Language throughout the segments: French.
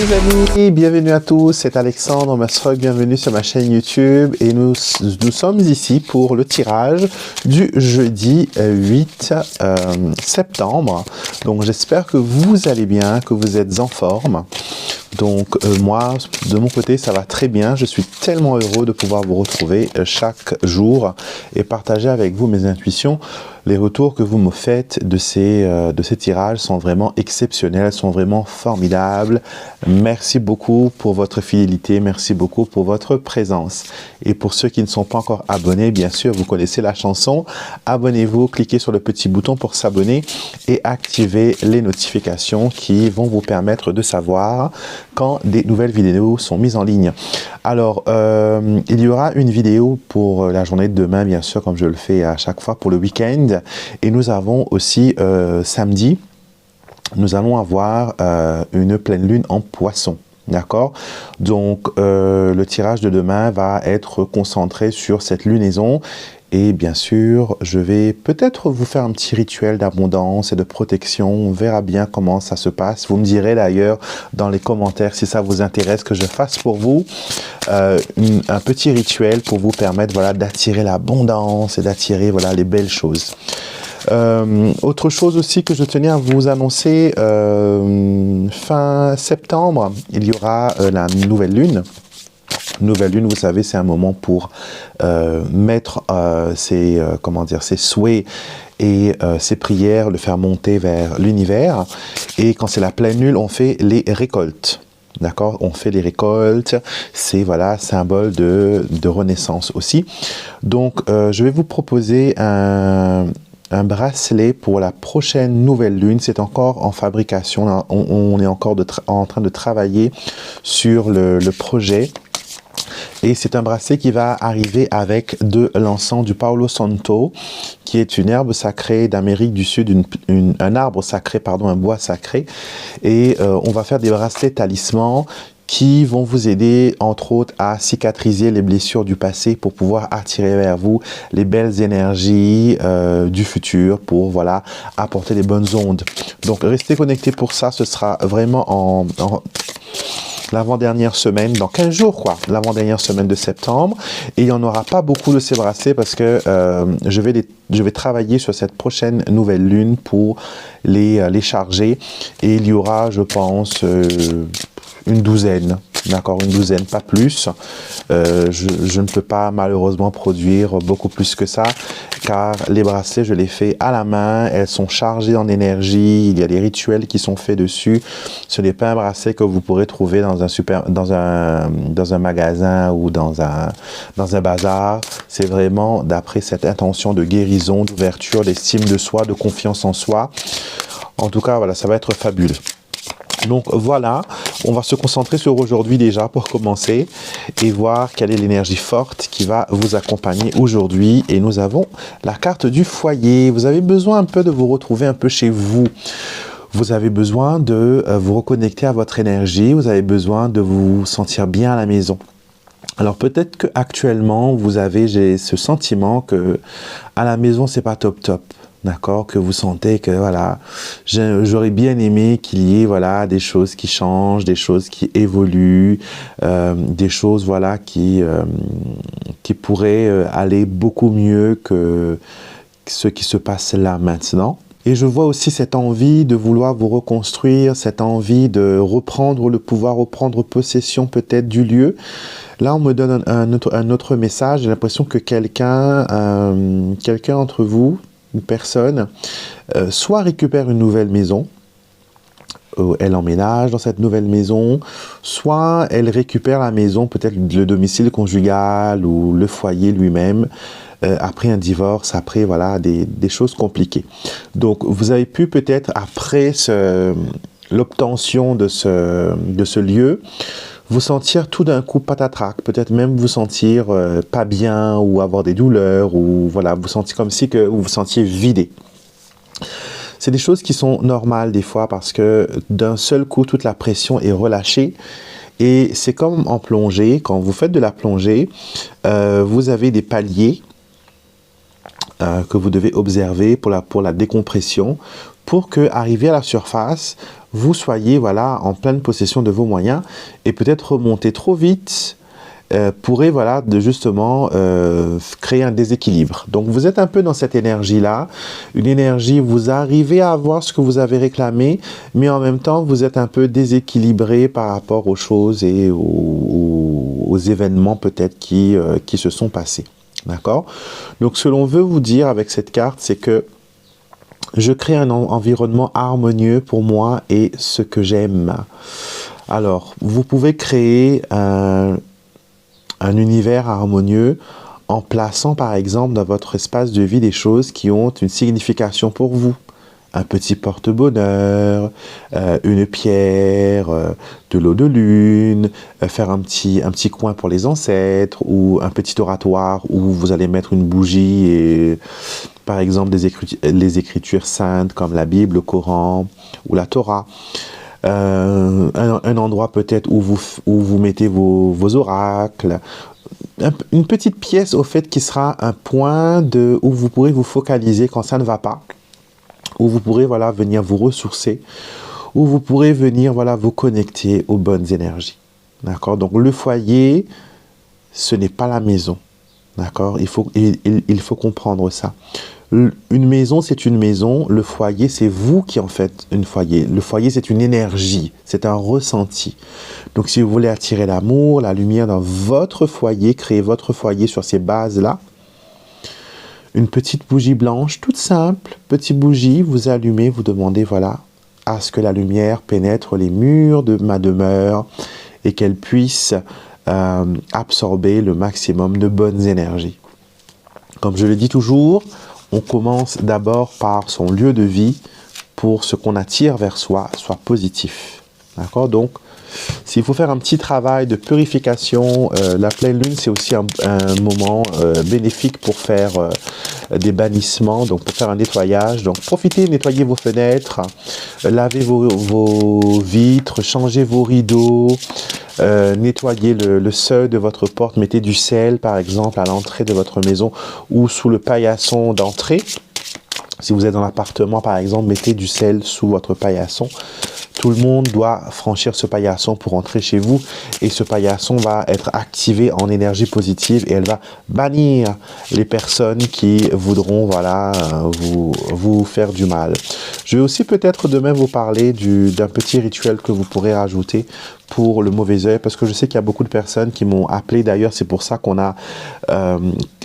les amis, bienvenue à tous, c'est Alexandre Masrock, bienvenue sur ma chaîne YouTube et nous sommes ici pour le tirage du jeudi 8 septembre. Donc j'espère que vous allez bien, que vous êtes en forme. Donc moi, de mon côté, ça va très bien. Je suis tellement heureux de pouvoir vous retrouver chaque jour et partager avec vous mes intuitions. Les retours que vous me faites de ces tirages sont vraiment exceptionnels, sont vraiment formidables. Merci beaucoup pour votre fidélité, merci beaucoup pour votre présence. Et pour ceux qui ne sont pas encore abonnés, bien sûr, vous connaissez la chanson. Abonnez-vous, cliquez sur le petit bouton pour s'abonner et activez les notifications qui vont vous permettre de savoir quand des nouvelles vidéos sont mises en ligne. Alors, il y aura une vidéo pour la journée de demain, bien sûr, comme je le fais à chaque fois pour le week-end. Et nous avons aussi samedi, nous allons avoir une pleine lune en poisson. D'accord? Donc, le tirage de demain va être concentré sur cette lunaison. Et bien sûr, je vais peut-être vous faire un petit rituel d'abondance et de protection. On verra bien comment ça se passe. Vous me direz d'ailleurs dans les commentaires si ça vous intéresse que je fasse pour vous un petit rituel pour vous permettre voilà, d'attirer l'abondance et d'attirer voilà, les belles choses. Autre chose aussi que je tenais à vous annoncer, fin septembre, il y aura la nouvelle lune. Nouvelle lune, vous savez, c'est un moment pour mettre ses souhaits et ses prières, le faire monter vers l'univers. Et quand c'est la pleine lune, on fait les récoltes. D'accord? On fait les récoltes. C'est voilà, symbole de renaissance aussi. Donc, je vais vous proposer un bracelet pour la prochaine nouvelle lune. C'est encore en fabrication. On est encore en train de travailler sur le projet. Et c'est un bracelet qui va arriver avec de l'encens du Palo Santo, qui est une herbe sacrée d'Amérique du Sud, un arbre sacré, pardon, un bois sacré. Et on va faire des bracelets talismans qui vont vous aider, entre autres, à cicatriser les blessures du passé pour pouvoir attirer vers vous les belles énergies du futur pour, voilà, apporter les bonnes ondes. Donc, restez connectés pour ça. Ce sera vraiment l'avant-dernière semaine, dans 15 jours quoi, l'avant-dernière semaine de septembre. Et il n'y en aura pas beaucoup de ces bracelets parce que je vais travailler sur cette prochaine nouvelle lune pour les charger. Et il y aura, je pense, une douzaine, d'accord, une douzaine, pas plus. Je ne peux pas malheureusement produire beaucoup plus que ça, car les bracelets, je les fais à la main, elles sont chargées en énergie, il y a des rituels qui sont faits dessus. Ce n'est pas un bracelet que vous pourrez trouver dans un magasin ou dans un bazar. C'est vraiment d'après cette intention de guérison, d'ouverture, d'estime de soi, de confiance en soi. En tout cas, voilà, ça va être fabuleux. Donc voilà, on va se concentrer sur aujourd'hui déjà pour commencer et voir quelle est l'énergie forte qui va vous accompagner aujourd'hui. Et nous avons la carte du foyer. Vous avez besoin un peu de vous retrouver un peu chez vous. Vous avez besoin de vous reconnecter à votre énergie. Vous avez besoin de vous sentir bien à la maison. Alors peut-être que actuellement j'ai ce sentiment que à la maison c'est pas top top. D'accord, que vous sentez que voilà, j'aurais bien aimé qu'il y ait voilà des choses qui changent, des choses qui évoluent, des choses voilà qui pourraient aller beaucoup mieux que ce qui se passe là maintenant. Et je vois aussi cette envie de vouloir vous reconstruire, cette envie de reprendre le pouvoir, reprendre possession peut-être du lieu. Là, on me donne un autre message. J'ai l'impression que quelqu'un entre vous, une personne, soit récupère une nouvelle maison, elle emménage dans cette nouvelle maison, soit elle récupère la maison, peut-être le domicile conjugal ou le foyer lui-même, après un divorce, après voilà des choses compliquées. Donc vous avez pu peut-être après l'obtention de ce lieu, vous sentir tout d'un coup patatrac, peut-être même vous sentir pas bien ou avoir des douleurs ou voilà, vous sentir comme si que vous vous sentiez vidé. C'est des choses qui sont normales des fois parce que d'un seul coup, toute la pression est relâchée. Et c'est comme en plongée, quand vous faites de la plongée, vous avez des paliers que vous devez observer pour la décompression, pour que, arrivé à la surface, vous soyez voilà, en pleine possession de vos moyens et peut-être remonter trop vite pourrait voilà, justement créer un déséquilibre. Donc vous êtes un peu dans cette énergie-là, une énergie, vous arrivez à avoir ce que vous avez réclamé, mais en même temps vous êtes un peu déséquilibré par rapport aux choses et aux événements peut-être qui se sont passés. D'accord? Donc ce que l'on veut vous dire avec cette carte, c'est que je crée un environnement harmonieux pour moi et ce que j'aime. Alors, vous pouvez créer un univers harmonieux en plaçant par exemple dans votre espace de vie des choses qui ont une signification pour vous. Un petit porte-bonheur, une pierre, de l'eau de lune, faire un petit coin pour les ancêtres ou un petit oratoire où vous allez mettre une bougie et par exemple les écritures saintes comme la Bible, le Coran ou la Torah. Un endroit peut-être où vous mettez vos oracles, une petite pièce au fait qui sera un point où vous pourrez vous focaliser quand ça ne va pas, où vous pourrez voilà, venir vous ressourcer, où vous pourrez venir voilà, vous connecter aux bonnes énergies. D'accord? Donc le foyer, ce n'est pas la maison. D'accord? Il faut comprendre ça. Une maison, c'est une maison. Le foyer, c'est vous qui en faites un foyer. Le foyer, c'est une énergie. C'est un ressenti. Donc, si vous voulez attirer l'amour, la lumière dans votre foyer, créer votre foyer sur ces bases-là, une petite bougie blanche, toute simple, petite bougie, vous allumez, vous demandez, voilà, à ce que la lumière pénètre les murs de ma demeure et qu'elle puisse absorber le maximum de bonnes énergies. Comme je le dis toujours, on commence d'abord par son lieu de vie pour ce qu'on attire vers soi soit positif. D'accord? Donc, s'il faut faire un petit travail de purification, la pleine lune, c'est aussi un moment bénéfique pour faire des bannissements, donc pour faire un nettoyage. Donc, profitez, nettoyez vos fenêtres, lavez vos vitres, changez vos rideaux, nettoyez le seuil de votre porte, mettez du sel, par exemple, à l'entrée de votre maison ou sous le paillasson d'entrée. Si vous êtes dans l'appartement, par exemple, mettez du sel sous votre paillasson. Tout le monde doit franchir ce paillasson pour entrer chez vous et ce paillasson va être activé en énergie positive et elle va bannir les personnes qui voudront voilà, vous faire du mal. Je vais aussi peut-être demain vous parler d'un petit rituel que vous pourrez rajouter pour le mauvais œil parce que je sais qu'il y a beaucoup de personnes qui m'ont appelé. D'ailleurs, c'est pour ça qu'on a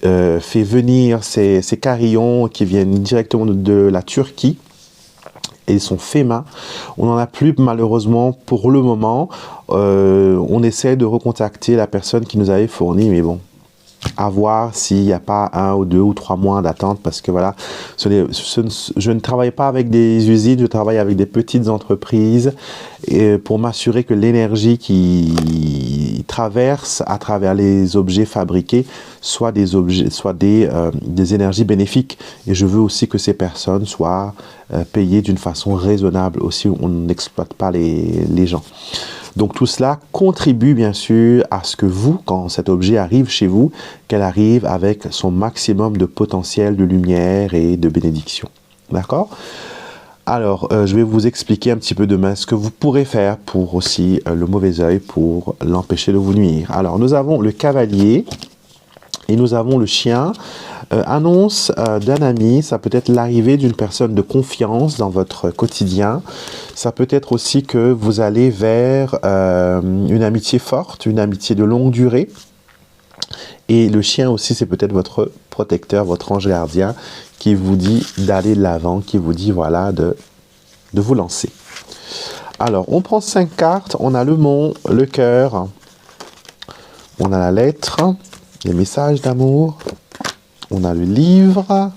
fait venir ces carillons qui viennent directement de la Turquie. Et ils sont faits main. On n'en a plus malheureusement pour le moment. On essaie de recontacter la personne qui nous avait fourni, mais bon, à voir s'il n'y a pas 1 ou 2 ou 3 mois d'attente parce que voilà, je ne travaille pas avec des usines, je travaille avec des petites entreprises et pour m'assurer que l'énergie qui traverse à travers les objets fabriqués soit des énergies bénéfiques. Et je veux aussi que ces personnes soient payées d'une façon raisonnable aussi, on n'exploite pas les gens. Donc tout cela contribue bien sûr à ce que vous, quand cet objet arrive chez vous, qu'elle arrive avec son maximum de potentiel de lumière et de bénédiction. D'accord? Alors, je vais vous expliquer un petit peu demain ce que vous pourrez faire pour aussi le mauvais œil, pour l'empêcher de vous nuire. Alors, nous avons le cavalier et nous avons le chien. Annonce d'un ami, ça peut être l'arrivée d'une personne de confiance dans votre quotidien. Ça peut être aussi que vous allez vers une amitié forte, une amitié de longue durée. Et le chien aussi, c'est peut-être votre protecteur, votre ange gardien qui vous dit d'aller de l'avant, qui vous dit voilà de vous lancer. Alors, on prend 5 cartes. On a le mont, le cœur, on a la lettre, les messages d'amour. On a le livre,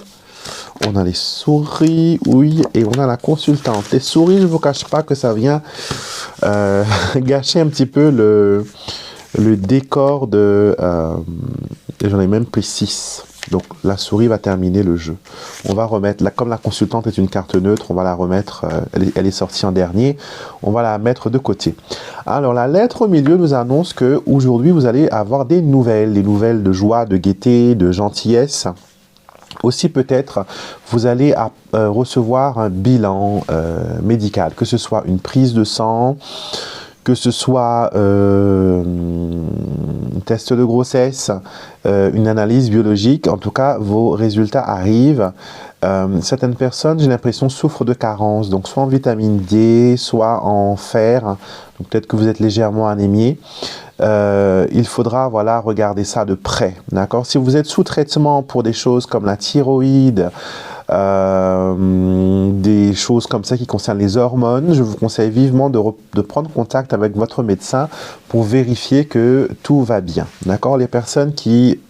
on a les souris, oui, et on a la consultante. Les souris, je ne vous cache pas que ça vient gâcher un petit peu le décor de... J'en ai même pris 6. Donc la souris va terminer le jeu. On va remettre, comme la consultante est une carte neutre, on va la remettre, elle est sortie en dernier, on va la mettre de côté. Alors la lettre au milieu nous annonce que aujourd'hui vous allez avoir des nouvelles de joie, de gaieté, de gentillesse. Aussi peut-être, vous allez recevoir un bilan médical, que ce soit une prise de sang, que ce soit un test de grossesse, une analyse biologique. En tout cas, vos résultats arrivent. Certaines personnes, j'ai l'impression, souffrent de carences, donc soit en vitamine D, soit en fer. Donc peut-être que vous êtes légèrement anémié. Il faudra voilà, regarder ça de près. D'accord? Si vous êtes sous traitement pour des choses comme la thyroïde, des choses comme ça qui concernent les hormones, je vous conseille vivement de prendre contact avec votre médecin pour vérifier que tout va bien. D'accord? Les personnes qui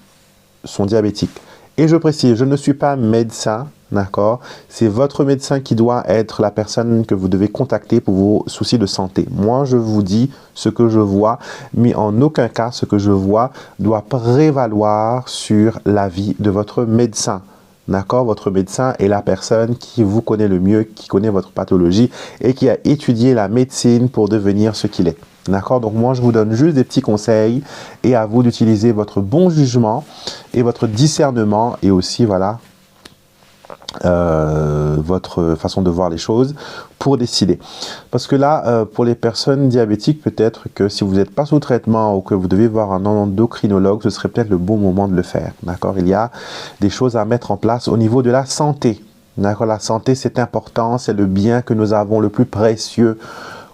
sont diabétiques. Et je précise, je ne suis pas médecin, d'accord? C'est votre médecin qui doit être la personne que vous devez contacter pour vos soucis de santé. Moi, je vous dis ce que je vois, mais en aucun cas, ce que je vois doit prévaloir sur l'avis de votre médecin. D'accord? Votre médecin est la personne qui vous connaît le mieux, qui connaît votre pathologie et qui a étudié la médecine pour devenir ce qu'il est. D'accord? Donc moi, je vous donne juste des petits conseils et à vous d'utiliser votre bon jugement et votre discernement et aussi, voilà, votre façon de voir les choses pour décider. Parce que là, pour les personnes diabétiques, peut-être que si vous n'êtes pas sous traitement ou que vous devez voir un endocrinologue, ce serait peut-être le bon moment de le faire. D'accord? Il y a des choses à mettre en place au niveau de la santé. D'accord? La santé, c'est important, c'est le bien que nous avons le plus précieux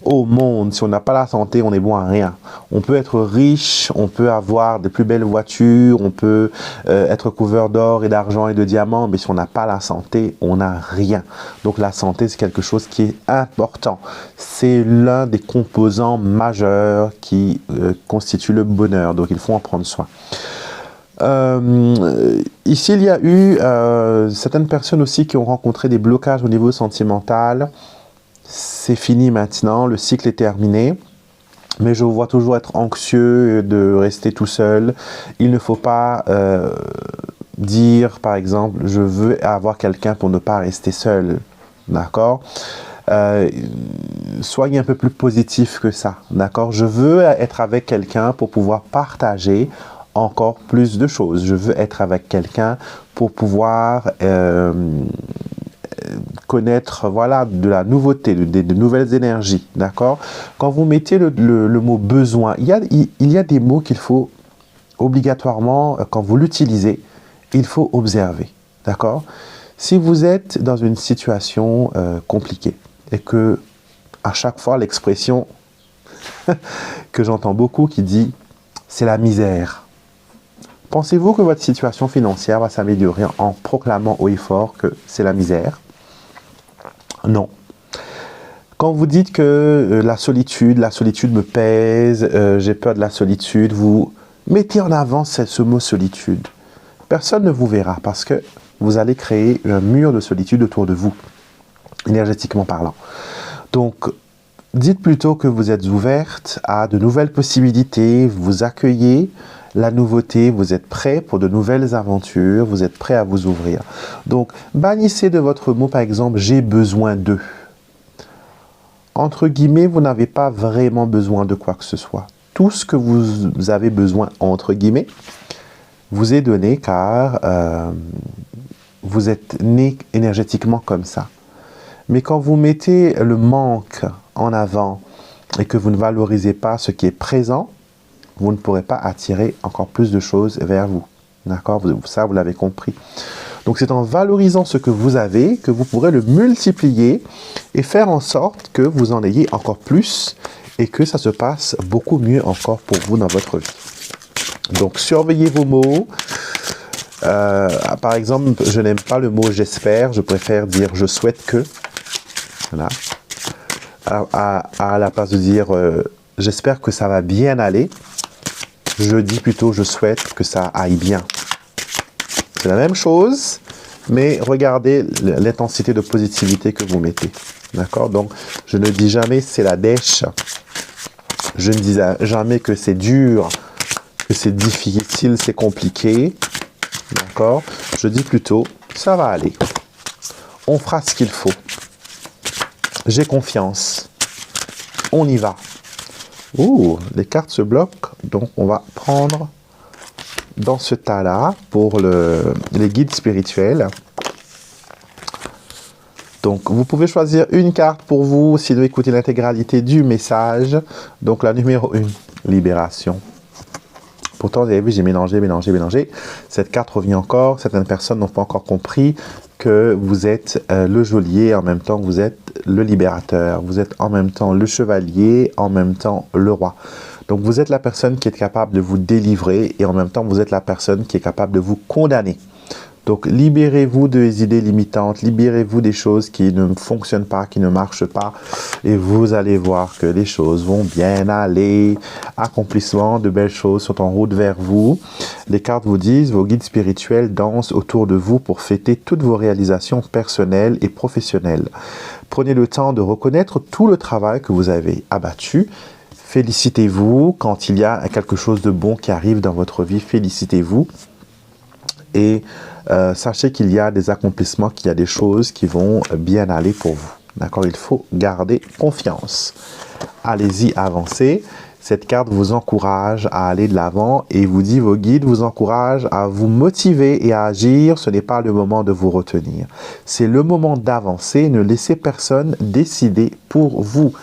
au monde. Si on n'a pas la santé, on est bon à rien. On peut être riche, on peut avoir des plus belles voitures, on peut être couvert d'or et d'argent et de diamants, mais si on n'a pas la santé, on n'a rien. Donc la santé, c'est quelque chose qui est important. C'est l'un des composants majeurs qui constitue le bonheur. Donc il faut en prendre soin. Ici, il y a eu certaines personnes aussi qui ont rencontré des blocages au niveau sentimental. C'est fini maintenant, le cycle est terminé, mais je vous vois toujours être anxieux de rester tout seul. Il ne faut pas dire, par exemple, je veux avoir quelqu'un pour ne pas rester seul, d'accord? Soyez un peu plus positif que ça, d'accord? Je veux être avec quelqu'un pour pouvoir partager encore plus de choses. Je veux être avec quelqu'un pour pouvoir connaître voilà, de la nouveauté, de nouvelles énergies, d'accord? Quand vous mettez le mot besoin, il y a des mots qu'il faut obligatoirement, quand vous l'utilisez, il faut observer, d'accord? Si vous êtes dans une situation compliquée et que à chaque fois l'expression que j'entends beaucoup qui dit « c'est la misère », pensez-vous que votre situation financière va s'améliorer en proclamant haut et fort que c'est la misère? Non. Quand vous dites que la solitude me pèse, j'ai peur de la solitude, vous mettez en avant ce mot solitude. Personne ne vous verra parce que vous allez créer un mur de solitude autour de vous, énergétiquement parlant. Donc, dites plutôt que vous êtes ouverte à de nouvelles possibilités, vous accueillez la nouveauté, vous êtes prêt pour de nouvelles aventures, vous êtes prêt à vous ouvrir. Donc, bannissez de votre mot, par exemple, « j'ai besoin de ». Entre guillemets, vous n'avez pas vraiment besoin de quoi que ce soit. Tout ce que vous avez besoin, entre guillemets, vous est donné car vous êtes né énergétiquement comme ça. Mais quand vous mettez le manque en avant et que vous ne valorisez pas ce qui est présent, vous ne pourrez pas attirer encore plus de choses vers vous. D'accord? Ça, vous l'avez compris. Donc, c'est en valorisant ce que vous avez que vous pourrez le multiplier et faire en sorte que vous en ayez encore plus et que ça se passe beaucoup mieux encore pour vous dans votre vie. Donc, surveillez vos mots. Par exemple, je n'aime pas le mot « j'espère », je préfère dire « je souhaite que ». Voilà. À la place de dire « j'espère que ça va bien aller », je dis plutôt « je souhaite que ça aille bien ». C'est la même chose, mais regardez l'intensité de positivité que vous mettez. D'accord? Donc, je ne dis jamais « c'est la dèche ». Je ne dis jamais que c'est dur, que c'est difficile, c'est compliqué. D'accord? Je dis plutôt « ça va aller ». On fera ce qu'il faut. J'ai confiance. On y va. Ouh, les cartes se bloquent, donc on va prendre dans ce tas-là pour les guides spirituels. Donc, vous pouvez choisir une carte pour vous, sinon écoutez l'intégralité du message. Donc, la numéro 1, libération. Pourtant, vous avez vu, j'ai mélangé. Cette carte revient encore. Certaines personnes n'ont pas encore compris que vous êtes le geôlier, en même temps vous êtes le libérateur. Vous êtes en même temps le chevalier, en même temps le roi. Donc, vous êtes la personne qui est capable de vous délivrer et en même temps, vous êtes la personne qui est capable de vous condamner. Donc, libérez-vous des idées limitantes, libérez-vous des choses qui ne fonctionnent pas, qui ne marchent pas, et vous allez voir que les choses vont bien aller. Accomplissement, de belles choses sont en route vers vous. Les cartes vous disent, vos guides spirituels dansent autour de vous pour fêter toutes vos réalisations personnelles et professionnelles. Prenez le temps de reconnaître tout le travail que vous avez abattu. Félicitez-vous quand il y a quelque chose de bon qui arrive dans votre vie, félicitez-vous. Et sachez qu'il y a des accomplissements, qu'il y a des choses qui vont bien aller pour vous. D'accord? Il faut garder confiance. Allez-y, avancez. Cette carte vous encourage à aller de l'avant et vous dit, vos guides vous encouragent à vous motiver et à agir. Ce n'est pas le moment de vous retenir. C'est le moment d'avancer. Ne laissez personne décider pour vous.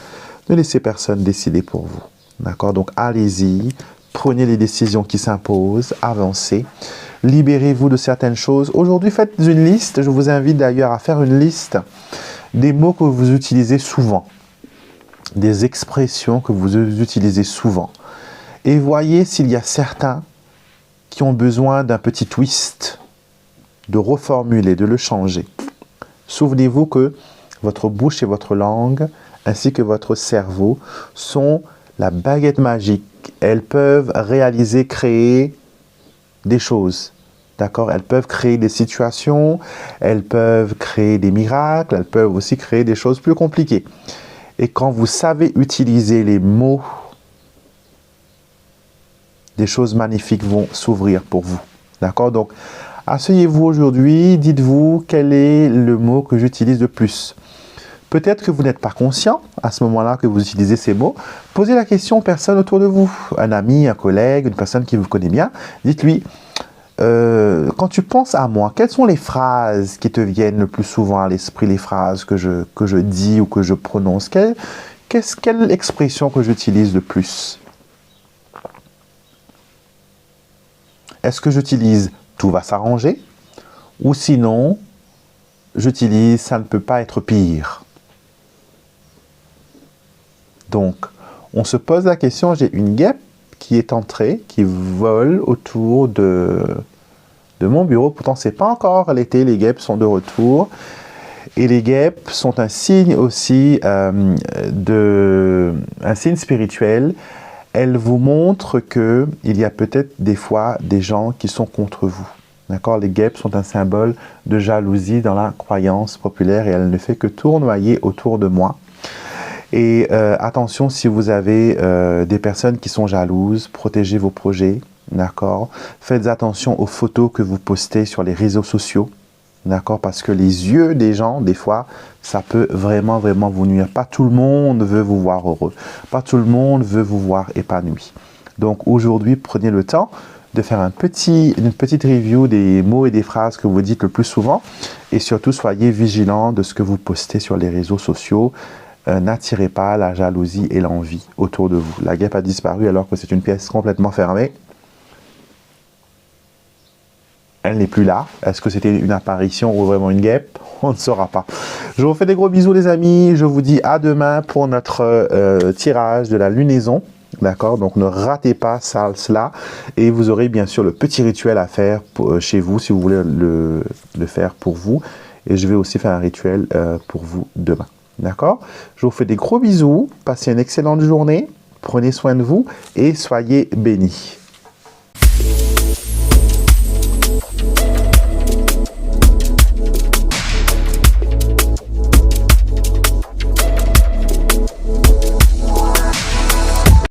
Ne laissez personne décider pour vous. D'accord? Donc, allez-y. Prenez les décisions qui s'imposent. Avancez. Libérez-vous de certaines choses. Aujourd'hui, faites une liste. Je vous invite d'ailleurs à faire une liste des mots que vous utilisez souvent, des expressions que vous utilisez souvent. Et voyez s'il y a certains qui ont besoin d'un petit twist, de reformuler, de le changer. Souvenez-vous que votre bouche et votre langue, ainsi que votre cerveau, sont la baguette magique. Elles peuvent réaliser, créer des choses. D'accord? Elles peuvent créer des situations, elles peuvent créer des miracles, elles peuvent aussi créer des choses plus compliquées. Et quand vous savez utiliser les mots, des choses magnifiques vont s'ouvrir pour vous. D'accord? Donc, asseyez-vous aujourd'hui, dites-vous quel est le mot que j'utilise le plus. Peut-être que vous n'êtes pas conscient à ce moment-là que vous utilisez ces mots. Posez la question aux personnes autour de vous, un ami, un collègue, une personne qui vous connaît bien. Dites-lui, quand tu penses à moi, quelles sont les phrases qui te viennent le plus souvent à l'esprit, les phrases que je dis ou que je prononce? Quelle expression que j'utilise le plus? Est-ce que j'utilise « tout va s'arranger » ou sinon, j'utilise « ça ne peut pas être pire ». Donc, on se pose la question, j'ai une guêpe qui est entrée, qui vole autour de mon bureau. Pourtant, ce n'est pas encore l'été, les guêpes sont de retour. Et les guêpes sont un signe aussi, un signe spirituel. Elles vous montrent qu'il y a peut-être des fois des gens qui sont contre vous. D'accord? Les guêpes sont un symbole de jalousie dans la croyance populaire et elle ne fait que tournoyer autour de moi. Et attention, si vous avez des personnes qui sont jalouses, protégez vos projets, d'accord? Faites attention aux photos que vous postez sur les réseaux sociaux, d'accord? Parce que les yeux des gens, des fois, ça peut vraiment, vraiment vous nuire. Pas tout le monde veut vous voir heureux. Pas tout le monde veut vous voir épanoui. Donc aujourd'hui, prenez le temps de faire une petite review des mots et des phrases que vous dites le plus souvent. Et surtout, soyez vigilants de ce que vous postez sur les réseaux sociaux. N'attirez pas la jalousie et l'envie autour de vous. La guêpe a disparu alors que c'est une pièce complètement fermée. Elle n'est plus là. Est-ce que c'était une apparition ou vraiment une guêpe? On ne saura pas. Je vous fais des gros bisous les amis. Je vous dis à demain pour notre tirage de la lunaison. D'accord? Donc ne ratez pas cela. Et vous aurez bien sûr le petit rituel à faire chez vous si vous voulez le faire pour vous. Et je vais aussi faire un rituel pour vous demain. D'accord? Je vous fais des gros bisous, passez une excellente journée, prenez soin de vous et soyez bénis.